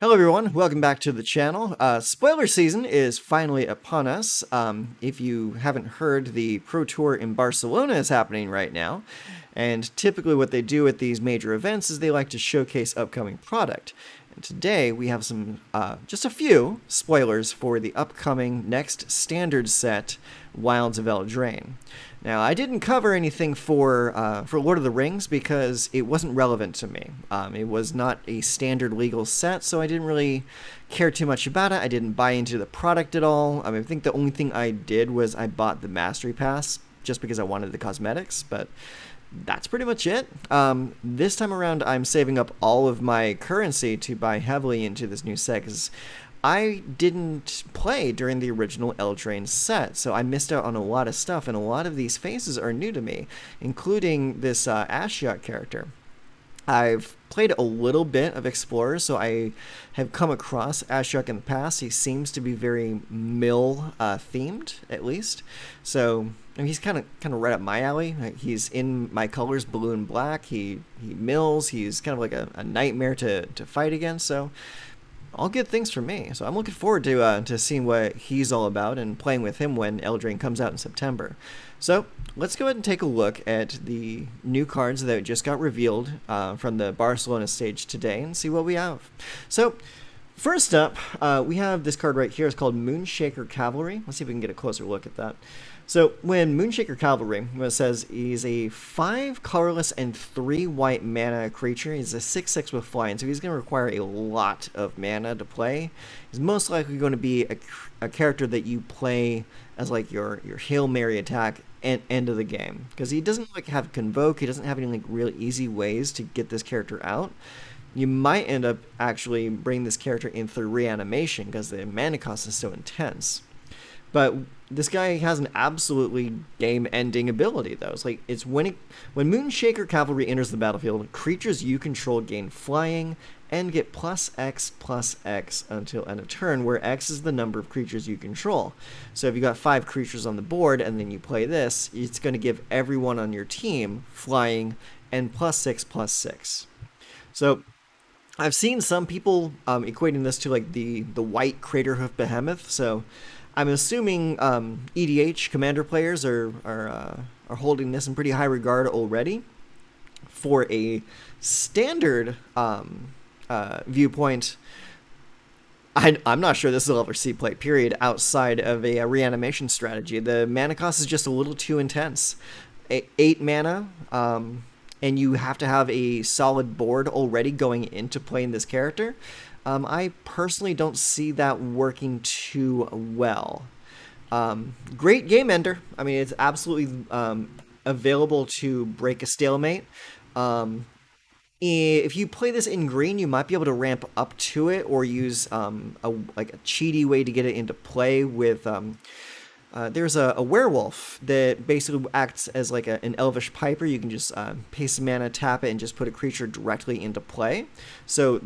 Hello everyone, welcome back to the channel. Spoiler season is finally upon us. If you haven't heard, the Pro Tour in Barcelona is happening right now, and typically what they do at these major events is they like to showcase upcoming product. And today we have just a few spoilers for the upcoming next standard set, Wilds of Eldraine. Now, I didn't cover anything for Lord of the Rings because it wasn't relevant to me. It was not a standard legal set, so I didn't really care too much about it. I didn't buy into the product at all. I think the only thing I did was I bought the Mastery Pass just because I wanted the cosmetics, but that's pretty much it. This time around, I'm saving up all of my currency to buy heavily into this new set because I didn't play during the original Eldraine set, so I missed out on a lot of stuff, and a lot of these faces are new to me, including this Ashiok character. I've played a little bit of Explorer, so I have come across Ashiok in the past. He seems to be very mill themed, at least. So he's kind of right up my alley. He's in my colors, blue and black. He mills. He's kind of like a nightmare to fight against. So all good things for me. So I'm looking forward to seeing what he's all about and playing with him when Eldraine comes out in September. So let's go ahead and take a look at the new cards that just got revealed from the Barcelona stage today and see what we have. So first up, we have this card right here. It's called Moonshaker Cavalry. Let's see if we can get a closer look at that. So when Moonshaker Cavalry, it says he's a 5 colorless and 3 white mana creature. He's a 6/6 with flying, so he's going to require a lot of mana to play. He's most likely going to be a character that you play as like your Hail Mary attack end of the game, because he doesn't like have Convoke. He doesn't have any like real easy ways to get this character out. You might end up actually bringing this character in through reanimation because the mana cost is so intense. But this guy has an absolutely game-ending ability, though. It's when Moonshaker Cavalry enters the battlefield, creatures you control gain flying and get +X/+X until end of turn, where X is the number of creatures you control. So if you got 5 creatures on the board and then you play this, it's going to give everyone on your team flying and +6/+6. So I've seen some people equating this to like the white Craterhoof Behemoth. So I'm assuming EDH Commander players are holding this in pretty high regard already. For a standard viewpoint, I'm not sure this will ever see play, period, outside of a reanimation strategy. The mana cost is just a little too intense. 8 mana, and you have to have a solid board already going into playing this character. I personally don't see that working too well. Great game ender. I mean, it's absolutely available to break a stalemate. If you play this in green, you might be able to ramp up to it or use a cheaty way to get it into play with there's a werewolf that basically acts as like an elvish piper. You can just pay some mana, tap it, and just put a creature directly into play. So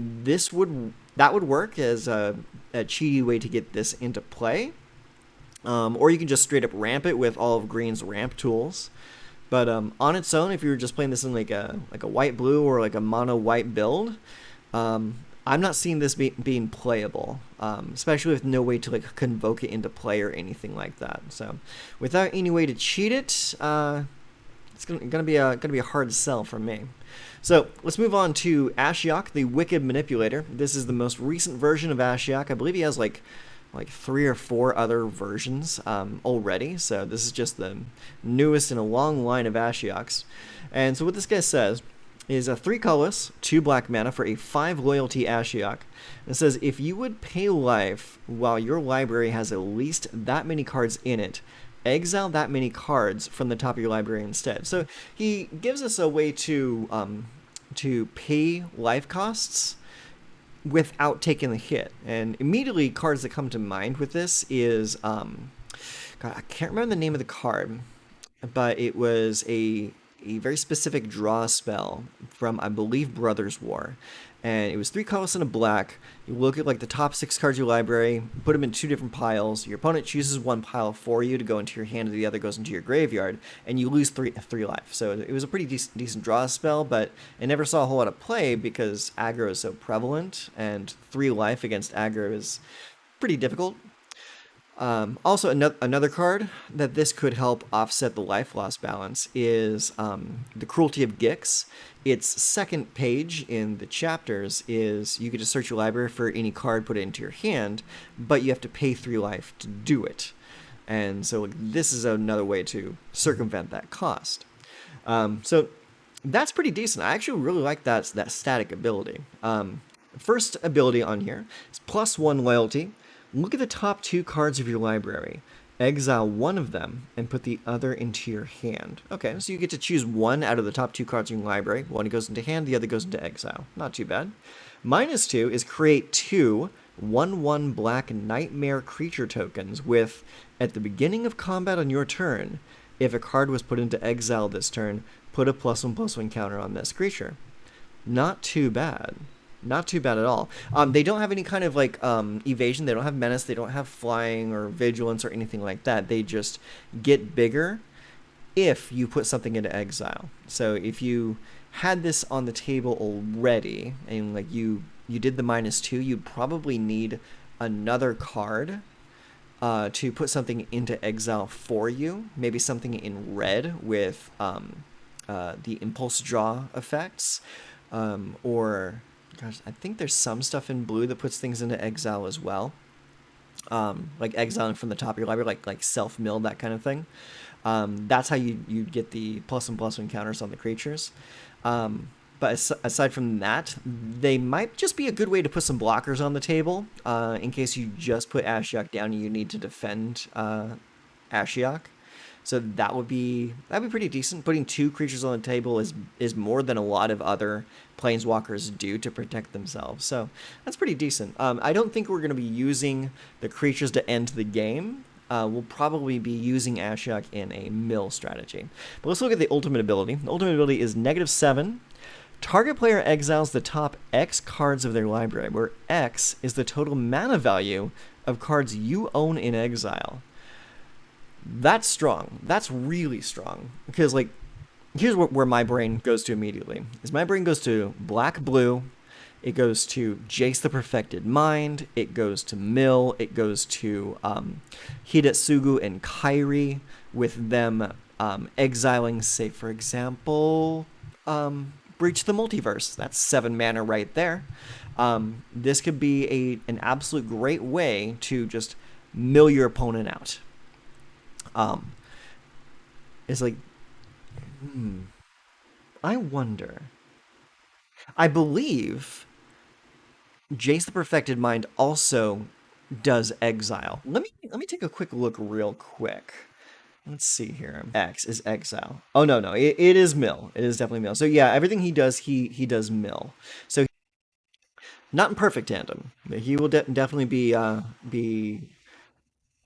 that would work as a cheaty way to get this into play. Or you can just straight up ramp it with all of green's ramp tools. But on its own, if you were just playing this in like a white blue or like a mono white build, I'm not seeing this being playable, especially with no way to like convoke it into play or anything like that. So, without any way to cheat it, it's gonna be a hard sell for me. So let's move on to Ashiok, the Wicked Manipulator. This is the most recent version of Ashiok. I believe he has like 3 or 4 other versions already. So this is just the newest in a long line of Ashioks. And so what this guy says is a 3 colorless, 2 black mana for a 5 loyalty Ashiok. It says if you would pay life while your library has at least that many cards in it, exile that many cards from the top of your library instead. So he gives us a way to pay life costs without taking the hit. And immediately cards that come to mind with this is God, I can't remember the name of the card, but it was a very specific draw spell from, I believe, Brothers War. and it was 3 colorless and a black. You look at like the top 6 cards of your library, put them in 2 different piles. Your opponent chooses one pile for you to go into your hand, and the other goes into your graveyard, and you lose three life. So it was a pretty decent draw spell, but it never saw a whole lot of play because aggro is so prevalent, and 3 life against aggro is pretty difficult. Also, another card that this could help offset the life loss balance is the Cruelty of Gix. Its second page in the chapters is you get to search your library for any card, put it into your hand, but you have to pay 3 life to do it. And so this is another way to circumvent that cost. So that's pretty decent. I actually really like that static ability. First ability on here is +1 loyalty. Look at the top 2 cards of your library. Exile one of them and put the other into your hand. Okay, so you get to choose one out of the top 2 cards in your library. One goes into hand, the other goes into exile. Not too bad. -2 is create 2 1/1 black nightmare creature tokens with, at the beginning of combat on your turn, if a card was put into exile this turn, put a +1/+1 counter on this creature. Not too bad. Not too bad at all. They don't have any kind of like evasion. They don't have menace. They don't have flying or vigilance or anything like that. They just get bigger if you put something into exile. So if you had this on the table already and like you did the -2, you'd probably need another card to put something into exile for you. Maybe something in red with the impulse draw effects, or gosh, I think there's some stuff in blue that puts things into exile as well. Like exiling from the top of your library, like self-mill, that kind of thing. That's how you get the +1/+1 counters on the creatures. But aside from that, they might just be a good way to put some blockers on the table in case you just put Ashiok down and you need to defend Ashiok. So that'd be pretty decent. Putting 2 creatures on the table is more than a lot of other planeswalkers do to protect themselves. So that's pretty decent. I don't think we're going to be using the creatures to end the game. We'll probably be using Ashiok in a mill strategy. But let's look at the ultimate ability. The ultimate ability is -7. Target player exiles the top X cards of their library, where X is the total mana value of cards you own in exile. That's strong. That's really strong. Because, like, here's where my brain goes to immediately. Is my brain goes to black-blue, it goes to Jace the Perfected Mind, it goes to Mill, it goes to Hidetsugu and Kairi, with them exiling, say, for example, Breach the Multiverse. That's 7 mana right there. This could be an absolute great way to just mill your opponent out. It's like, I wonder. I believe Jace the Perfected Mind also does exile. Let me take a quick look real quick. Let's see here. X is exile. Oh no, it is mill. It is definitely mill. So yeah, everything he does, he does mill. So not in perfect tandem. He will definitely be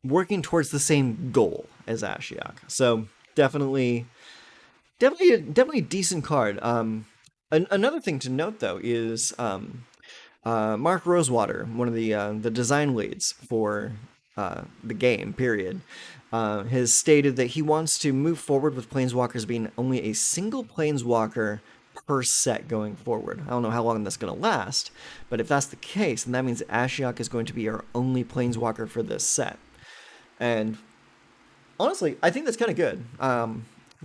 working towards the same goal as Ashiok. So definitely a decent card. Another thing to note though is Mark Rosewater, one of the design leads for the game, period, has stated that he wants to move forward with Planeswalkers being only a single Planeswalker per set going forward. I don't know how long that's going to last, but if that's the case, then that means Ashiok is going to be our only Planeswalker for this set. And honestly, I think that's kind of good.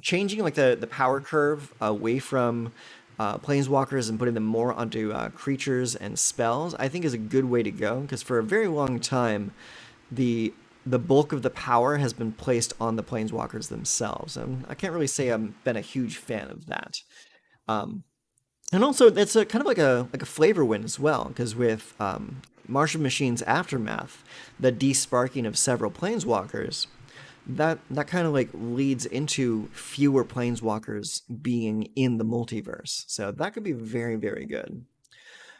Changing like the power curve away from planeswalkers and putting them more onto creatures and spells, I think is a good way to go. Because for a very long time, the bulk of the power has been placed on the planeswalkers themselves. And I can't really say I've been a huge fan of that. And also, it's kind of like a flavor win as well, because with Martial Machine's Aftermath, the desparking of several planeswalkers, that kind of like leads into fewer planeswalkers being in the multiverse. So that could be very, very good.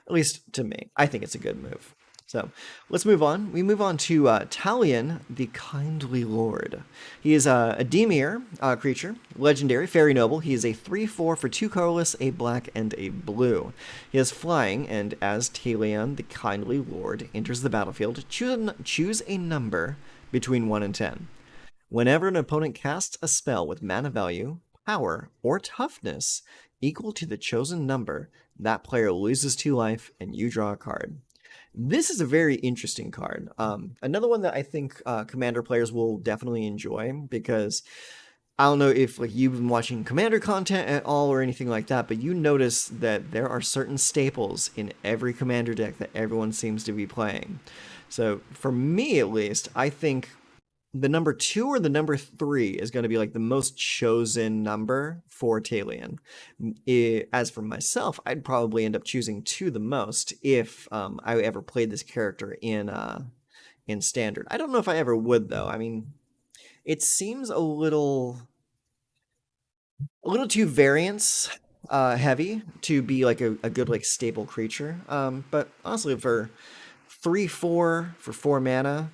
At least to me. I think it's a good move. So let's move on. We move on to Talion, the Kindly Lord. He is a Dimir creature, legendary, fairy noble. He is a 3/4 for 2 colorless, a black, and a blue. He has flying, and as Talion, the Kindly Lord, enters the battlefield, choose a number between 1 and 10. Whenever an opponent casts a spell with mana value, power, or toughness equal to the chosen number, that player loses 2 life, and you draw a card. This is a very interesting card. Another one that I think Commander players will definitely enjoy because I don't know if like you've been watching Commander content at all or anything like that, but you notice that there are certain staples in every Commander deck that everyone seems to be playing. So for me at least, I think the number 2 or the number 3 is going to be like the most chosen number for Talion. As for myself, I'd probably end up choosing 2 the most if I ever played this character in Standard. I don't know if I ever would though. I mean, it seems a little too variance heavy to be like a good like stable creature. But honestly, for 3/4 for 4 mana,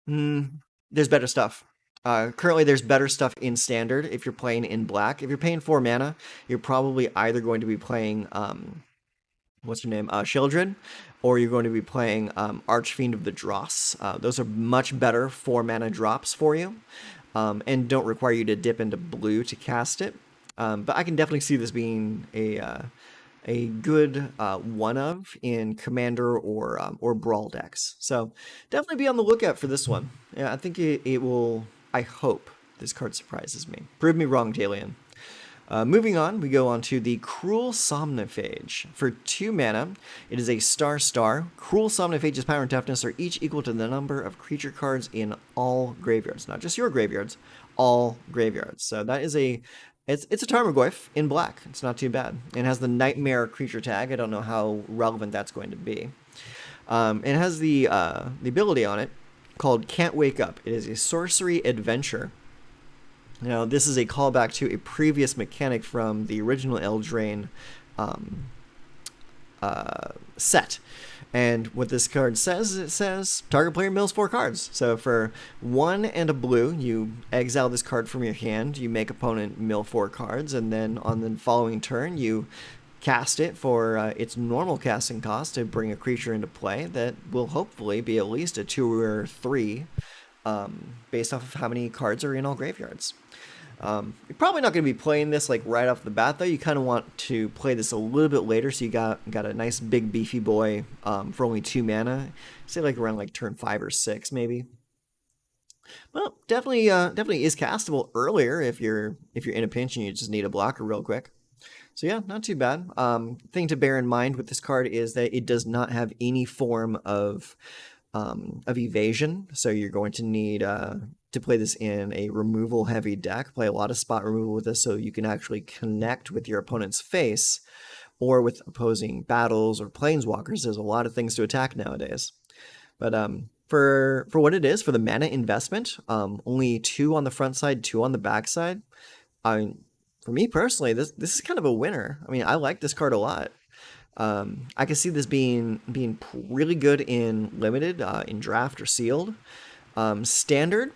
there's better stuff. Currently, there's better stuff in standard if you're playing in black. If you're paying 4 mana, you're probably either going to be playing, what's your name? Sheldred, or you're going to be playing Archfiend of the Dross. Those are much better 4 mana drops for you, and don't require you to dip into blue to cast it. But I can definitely see this being a good one of in Commander or Brawl decks. So definitely be on the lookout for this one. Yeah, I think it will. I hope this card surprises me. Prove me wrong, Talion. Moving on, we go on to the Cruel Somniphage. For 2 mana, it is a star. Cruel Somniphage's power and toughness are each equal to the number of creature cards in all graveyards. Not just your graveyards, all graveyards. So that is it's a Tarmogoyf in black. It's not too bad. It has the Nightmare creature tag. I don't know how relevant that's going to be. It has the ability on it called Can't Wake Up. It is a sorcery adventure. Now, this is a callback to a previous mechanic from the original Eldraine set. And what this card says, it says target player mills 4 cards. So for 1 and a blue, you exile this card from your hand, you make opponent mill 4 cards, and then on the following turn, you cast it for its normal casting cost to bring a creature into play that will hopefully be at least a 2 or 3 based off of how many cards are in all graveyards. You're probably not going to be playing this like right off the bat, though. You kind of want to play this a little bit later, so you got a nice big beefy boy for only 2 mana. Say like around like turn 5 or 6, maybe. Well, definitely is castable earlier if you're in a pinch and you just need a blocker real quick. So yeah, not too bad. Thing to bear in mind with this card is that it does not have any form of evasion, so you're going to need to play this in a removal heavy deck. Play a lot of spot removal with this so you can actually connect with your opponent's face or with opposing battles or planeswalkers. There's a lot of things to attack nowadays. But for what it is, for the mana investment, only 2 on the front side, 2 on the back side. I mean, for me personally, this is kind of a winner. I mean, I like this card a lot. I can see this being really good in limited, in draft or sealed. Standard,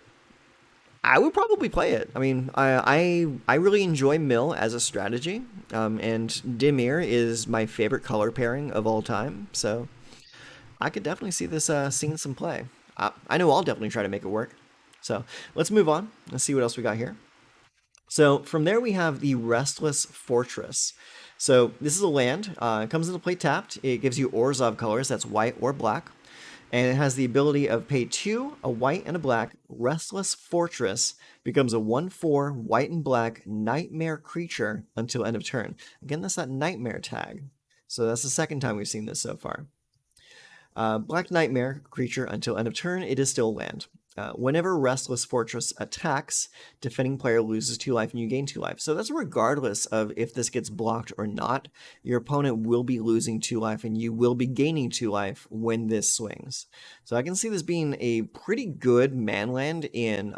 I would probably play it. I mean, I really enjoy Mill as a strategy, and Dimir is my favorite color pairing of all time. So I could definitely see this seeing some play. I know I'll definitely try to make it work. So let's move on. Let's see what else we got here. So from there we have the Restless Fortress. So this is a land. It comes into play tapped. It gives you Orzhov colors. That's white or black. And it has the ability of pay 2, a white and a black. Restless Fortress becomes a 1/4 white and black nightmare creature until end of turn. Again, that's that nightmare tag. So that's the second time we've seen this so far. Black Nightmare creature until end of turn, it is still land. Whenever Restless Fortress attacks, defending player loses 2 life and you gain 2 life. So that's regardless of if this gets blocked or not. Your opponent will be losing 2 life and you will be gaining 2 life when this swings. So I can see this being a pretty good manland in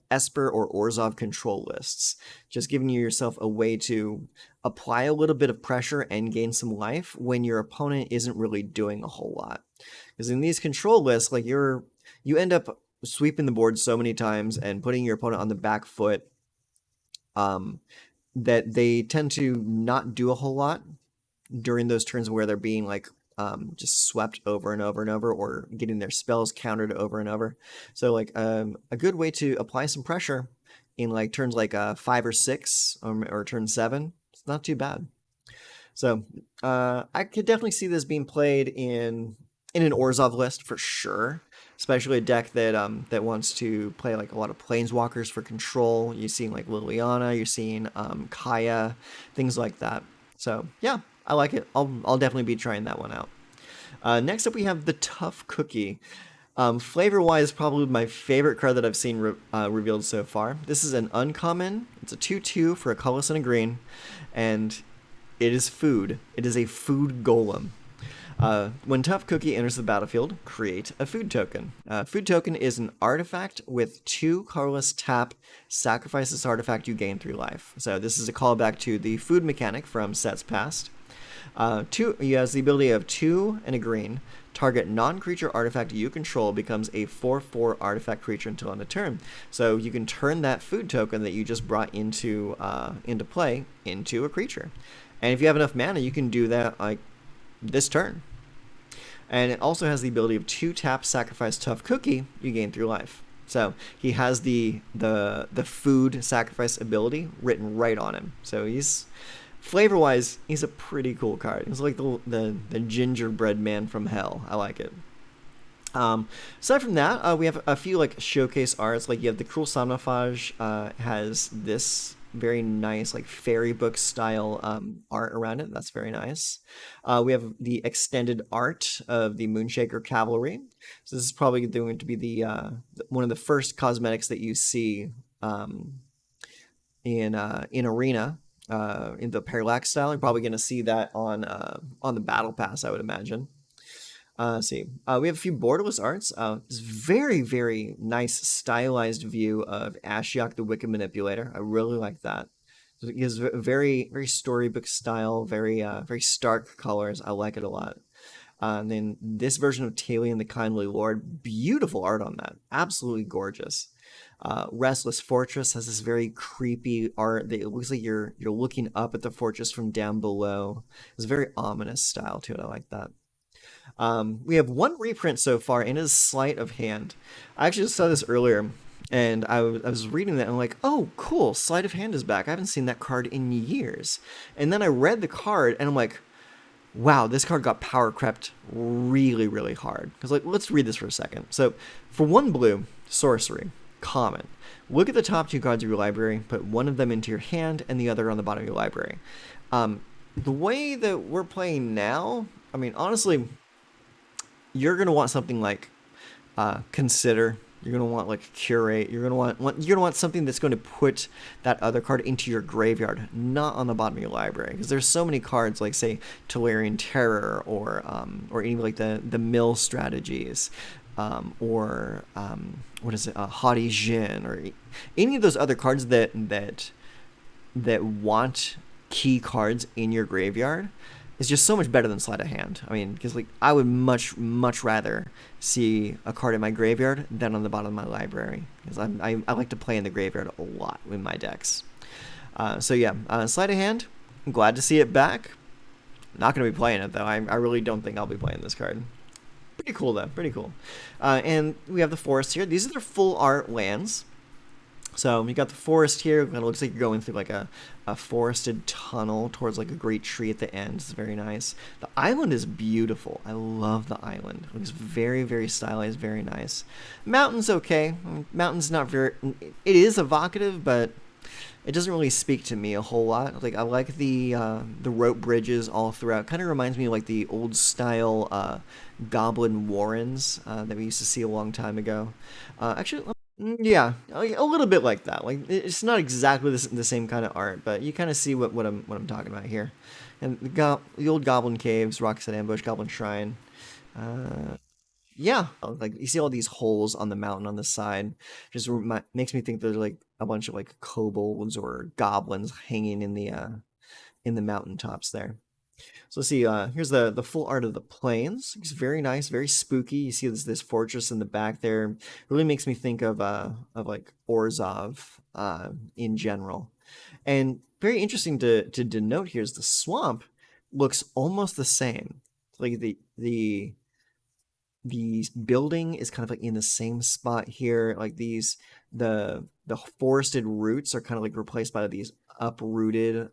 Esper or Orzhov control lists. Just giving yourself a way to apply a little bit of pressure and gain some life when your opponent isn't really doing a whole lot. Because in these control lists, like you end up sweeping the board so many times and putting your opponent on the back foot, that they tend to not do a whole lot during those turns where they're being like just swept over and over and over, or getting their spells countered over and over. So like a good way to apply some pressure in like turns like 5 or 6 or turn 7, it's not too bad. So I could definitely see this being played in an Orzhov list for sure, especially a deck that wants to play like a lot of planeswalkers for control. You're seeing like Liliana, you're seeing Kaya, things like that. So yeah, I like it. I'll definitely be trying that one out. Next up, we have the Tough Cookie. Flavor-wise, probably my favorite card that I've seen revealed so far. This is an uncommon. It's a 2/2 for a colorless and a green, and it is food. It is a food golem. When Tough Cookie enters the battlefield, create a food token. Food token is an artifact with 2 colorless tap. Sacrifice this artifact, you gain 3 life. So this is a callback to the food mechanic from sets past. He has the ability of 2 and a green. Target non-creature artifact you control becomes a 4/4 artifact creature until end of turn. So you can turn that food token that you just brought into play into a creature. And if you have enough mana, you can do that like this turn. And it also has the ability of 2 tap, sacrifice Tough Cookie, you gain 3 life. So he has the food sacrifice ability written right on him. So he's flavor-wise, he's a pretty cool card. He's like the gingerbread man from hell. I like it. Aside from that, we have a few like showcase arts. Like you have the Cruel Somnophage has this very nice like fairy book style art around it. That's very nice. We have the extended art of the Moonshaker Cavalry. So this is probably going to be the one of the first cosmetics that you see in Arena. In the Parallax style, you're probably going to see that on the Battle Pass, I would imagine. Let's see. We have a few borderless arts. This very, very nice stylized view of Ashiok the Wicked Manipulator. I really like that. It gives very, very storybook style, very, very stark colors. I like it a lot. And then this version of Talion the Kindly Lord, beautiful art on that. Absolutely gorgeous. Restless Fortress has this very creepy art that it looks like you're looking up at the fortress from down below. It's a very ominous style to it. I like that. We have one reprint so far, and it is Sleight of Hand. I actually just saw this earlier, and I was reading that, and I'm like, oh, cool, Sleight of Hand is back. I haven't seen that card in years. And then I read the card, and I'm like, wow, this card got power crept really, really hard. Because like, let's read this for a second. So for 1 blue, sorcery. Common. Look at the top 2 cards of your library, put one of them into your hand and the other on the bottom of your library. The way that we're playing now, I mean, honestly, you're going to want something like Consider. You're going to want like Curate. You're going to want something that's going to put that other card into your graveyard, not on the bottom of your library. Because there's so many cards like, say, Tolarian Terror or even like the mill strategies. What is it? Haughty Jin, or any of those other cards that want key cards in your graveyard is just so much better than Sleight of Hand. I mean, because like I would much rather see a card in my graveyard than on the bottom of my library, because I like to play in the graveyard a lot with my decks. So yeah, Sleight of Hand. I'm glad to see it back. Not going to be playing it though. I really don't think I'll be playing this card. Pretty cool, though. Pretty cool. And we have the forest here. These are their full art lands. So you got the forest here. It kind of looks like you're going through like a forested tunnel towards like a great tree at the end. It's very nice. The island is beautiful. I love the island. It looks very, very stylized, very nice. Mountain's okay. Mountain's not very... It is evocative, but it doesn't really speak to me a whole lot. Like I like the rope bridges all throughout. Kind of reminds me of like the old style goblin warrens that we used to see a long time ago. Actually, yeah, a little bit like that. Like it's not exactly the same kind of art, but you kind of see what I'm talking about here. And the old goblin caves, Rockset Ambush, Goblin Shrine. Yeah, like you see all these holes on the mountain on the side. Just makes me think there's like a bunch of like kobolds or goblins hanging in in the mountaintops there. So let's see. Here's the full art of the plains. It's very nice, very spooky. You see this fortress in the back there. It really makes me think of like Orzhov in general. And very interesting to denote here is the swamp looks almost the same. Like the building is kind of like in the same spot here. Like the forested roots are kind of like replaced by these uprooted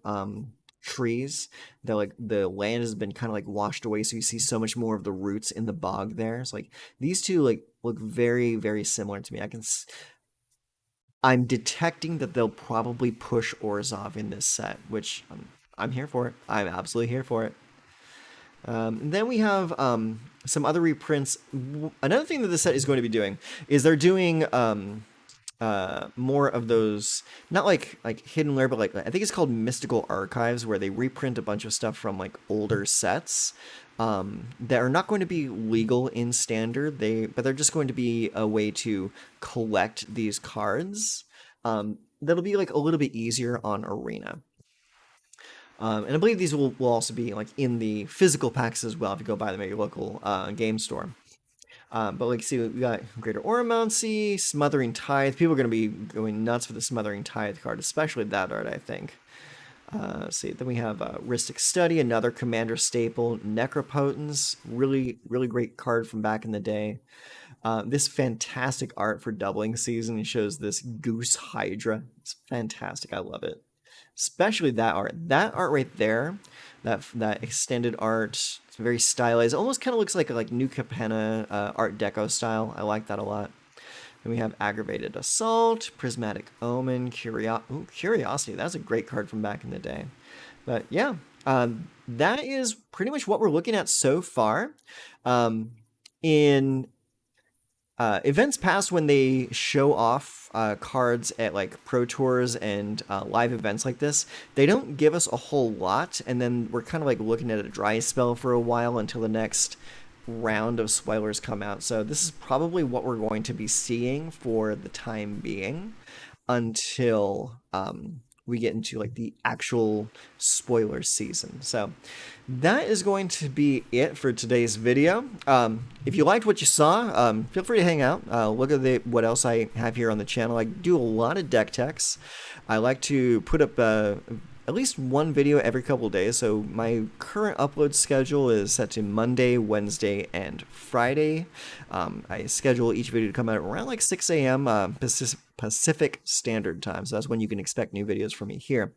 trees. That like the land has been kind of like washed away, so you see so much more of the roots in the bog there. It's like these two like look very, very similar to me. I'm detecting that they'll probably push Orzhov in this set, which I'm here for it. I'm absolutely here for it. And then we have some other reprints. Another thing that this set is going to be doing is they're doing more of those, not like hidden lair, but like I think it's called mystical archives, where they reprint a bunch of stuff from like older sets that are not going to be legal in standard. But they're just going to be a way to collect these cards. That'll be like a little bit easier on Arena. And I believe these will also be like in the physical packs as well if you go buy them at your local game store. But like, see, we got Greater Oromancy, Smothering Tithe. People are going to be going nuts for the Smothering Tithe card, especially that art, I think. Let's see, then we have Rhystic Study, another Commander staple. Necropotence, really, really great card from back in the day. This fantastic art for doubling season. It shows this Goose Hydra. It's fantastic. I love it. Especially that art. That art right there, that extended art, it's very stylized. It almost kind of looks like New Capenna Art Deco style. I like that a lot. Then we have Aggravated Assault, Prismatic Omen, Curiosity. That's a great card from back in the day. But yeah, that is pretty much what we're looking at so far. In events past, when they show off cards at like Pro Tours and live events like this, they don't give us a whole lot, and then we're kind of like looking at a dry spell for a while until the next round of spoilers come out. So this is probably what we're going to be seeing for the time being until we get into like the actual spoiler season. So that is going to be it for today's video. If you liked what you saw, feel free to hang out. Look at what else I have here on the channel. I do a lot of deck techs. I like to put up at least one video every couple of days. So my current upload schedule is set to Monday, Wednesday, and Friday. I schedule each video to come out around like 6 a.m. Pacific Standard Time. So that's when you can expect new videos from me here.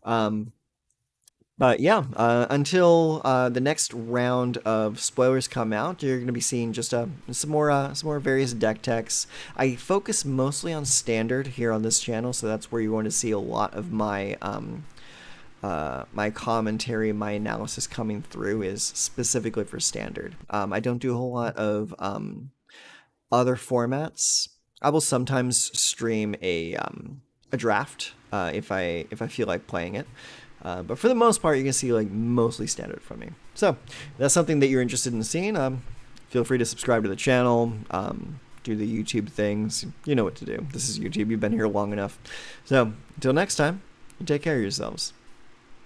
But yeah, until the next round of spoilers come out, you're going to be seeing just some more various deck techs. I focus mostly on standard here on this channel, so that's where you're going to see a lot of my my commentary, my analysis coming through is specifically for standard. I don't do a whole lot of other formats. I will sometimes stream a draft if I feel like playing it. But for the most part, you're gonna see like mostly standard from me. So if that's something that you're interested in seeing, feel free to subscribe to the channel. Do the YouTube things. You know what to do. This is YouTube. You've been here long enough. So until next time, you take care of yourselves.